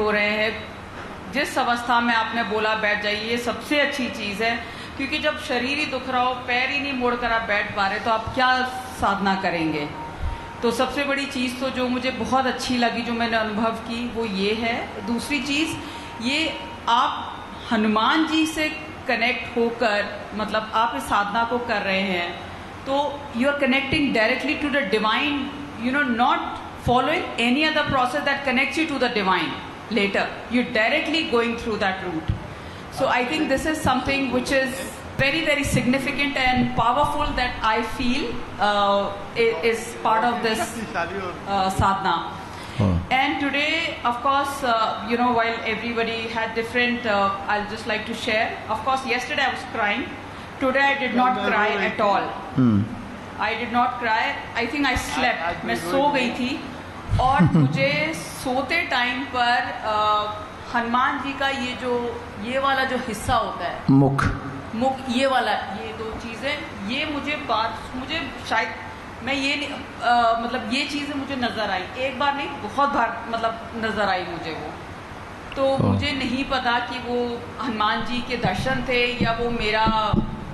हो रहे हैं। जिस अवस्था में आपने बोला बैठ जाइए, ये सबसे अच्छी चीज़ है, क्योंकि जब शरीर ही दुख रहा हो, पैर ही नहीं मोड़कर आप बैठ पा रहे, तो आप क्या साधना करेंगे। तो सबसे बड़ी चीज़ तो जो मुझे बहुत अच्छी लगी, जो मैंने अनुभव की, वो ये है। दूसरी चीज़ ये, आप हनुमान जी से कनेक्ट होकर, मतलब आप इस साधना को कर रहे हैं, तो you are connecting directly to the divine, you know, not following any other process that connects you to the divine later. You're directly going through that route. So I think this is something which is very, very significant and powerful that I feel is part of this sadhana. And today, of course, you know, while everybody had different, I'll just like to share. Of course, yesterday I was crying. Today I did not cry at all. I did not cry. I think I slept. मैं सो गई थी, और मुझे सोते time पर हनुमान जी का ये वाला जो हिस्सा होता है, मुख, ये वाला, ये दो चीज़ें, ये मुझे शायद मैं ये मतलब ये चीज़ें मुझे नज़र आई, एक बार नहीं बहुत बार मतलब नज़र आई मुझे वो। तो मुझे नहीं पता कि वो हनुमान जी के दर्शन थे या वो मेरा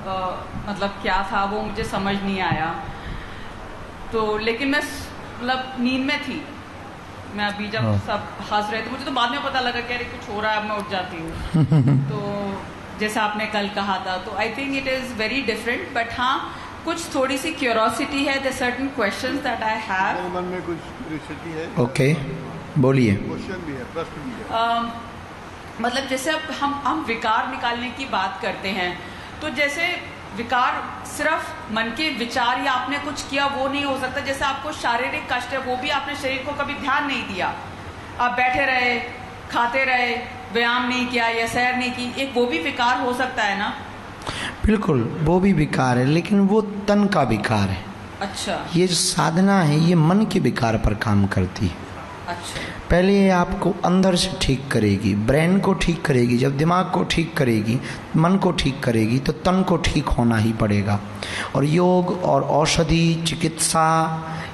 मतलब क्या था, वो मुझे समझ नहीं आया। तो लेकिन मैं मतलब नींद में थी, मैं अभी जब सब हंस रहे थे, मुझे तो बाद में पता लगा कि अरे कुछ हो रहा है, अब मैं उठ जाती हूँ। तो जैसा आपने कल कहा था, तो I think it is very different, but हाँ कुछ थोड़ी सी क्यूरोसिटी है, there certain questions that I have. मन में कुछ क्यूरियोसिटी है। ओके, बोलिए। क्वेश्चन भी है, प्रश्न भी है। मतलब जैसे अब हम विकार निकालने की बात करते हैं, तो जैसे विकार सिर्फ मन के विचार या आपने कुछ किया वो नहीं हो सकता। जैसे आपको शारीरिक कष्ट है, वो भी आपने शरीर को कभी ध्यान नहीं दिया, आप बैठे रहे, खाते रहे, व्यायाम नहीं किया या सैर नहीं की, एक वो भी विकार हो सकता है ना। बिल्कुल, वो भी विकार है, लेकिन वो तन का विकार है। अच्छा। ये जो साधना है ये मन के विकार पर काम करती है। अच्छा। पहले ये आपको अंदर से ठीक करेगी, ब्रेन को ठीक करेगी। जब दिमाग को ठीक करेगी, मन को ठीक करेगी, तो तन को ठीक होना ही पड़ेगा। और योग और औषधि चिकित्सा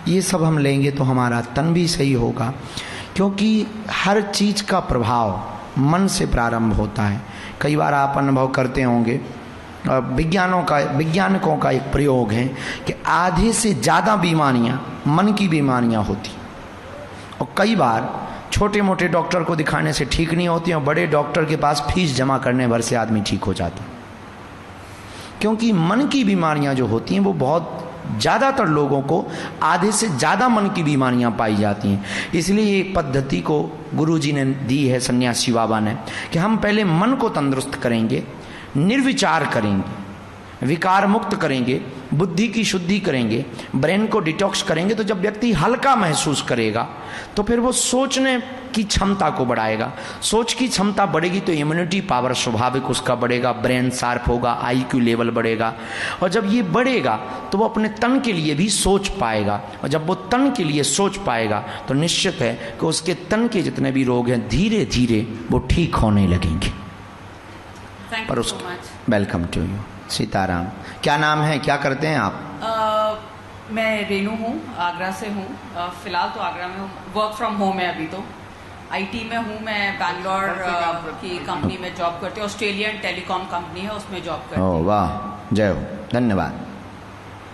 ये सब हम लेंगे तो हमारा तन भी सही होगा, क्योंकि हर चीज़ का प्रभाव मन से प्रारंभ होता है। कई बार आप अनुभव करते होंगे, वैज्ञानिकों का एक प्रयोग है कि आधे से ज़्यादा बीमारियां मन की बीमारियां होती, और कई बार छोटे मोटे डॉक्टर को दिखाने से ठीक नहीं होती, और बड़े डॉक्टर के पास फीस जमा करने भर से आदमी ठीक हो जाता। क्योंकि मन की बीमारियां जो होती हैं वो बहुत ज़्यादातर लोगों को आधे से ज़्यादा मन की बीमारियां पाई जाती हैं। इसलिए एक पद्धति को गुरुजी ने दी है, सन्यासी बाबा ने, कि हम पहले मन को तंदुरुस्त करेंगे, निर्विचार करेंगे, विकार मुक्त करेंगे, बुद्धि की शुद्धि करेंगे, ब्रेन को डिटॉक्स करेंगे। तो जब व्यक्ति हल्का महसूस करेगा तो फिर वो सोचने की क्षमता को बढ़ाएगा। सोच की क्षमता बढ़ेगी तो इम्यूनिटी पावर स्वाभाविक उसका बढ़ेगा, ब्रेन शार्प होगा, IQ लेवल बढ़ेगा। और जब ये बढ़ेगा तो वो अपने तन के लिए भी सोच पाएगा, और जब वो तन के लिए सोच पाएगा तो निश्चित है कि उसके तन के जितने भी रोग हैं धीरे धीरे वो ठीक होने लगेंगे। और उस वेलकम टू यू। सीताराम। क्या नाम है, क्या करते हैं आप? मैं रेनू हूँ, आगरा से हूँ। फिलहाल तो आगरा में हूँ, वर्क फ्रॉम होम है अभी तो। IT में हूँ मैं, बैंगलोर की कंपनी में जॉब करती हूँ, ऑस्ट्रेलियन टेलीकॉम कंपनी है, उसमें जॉब करती हूँ। वाह, जय हो, धन्यवाद।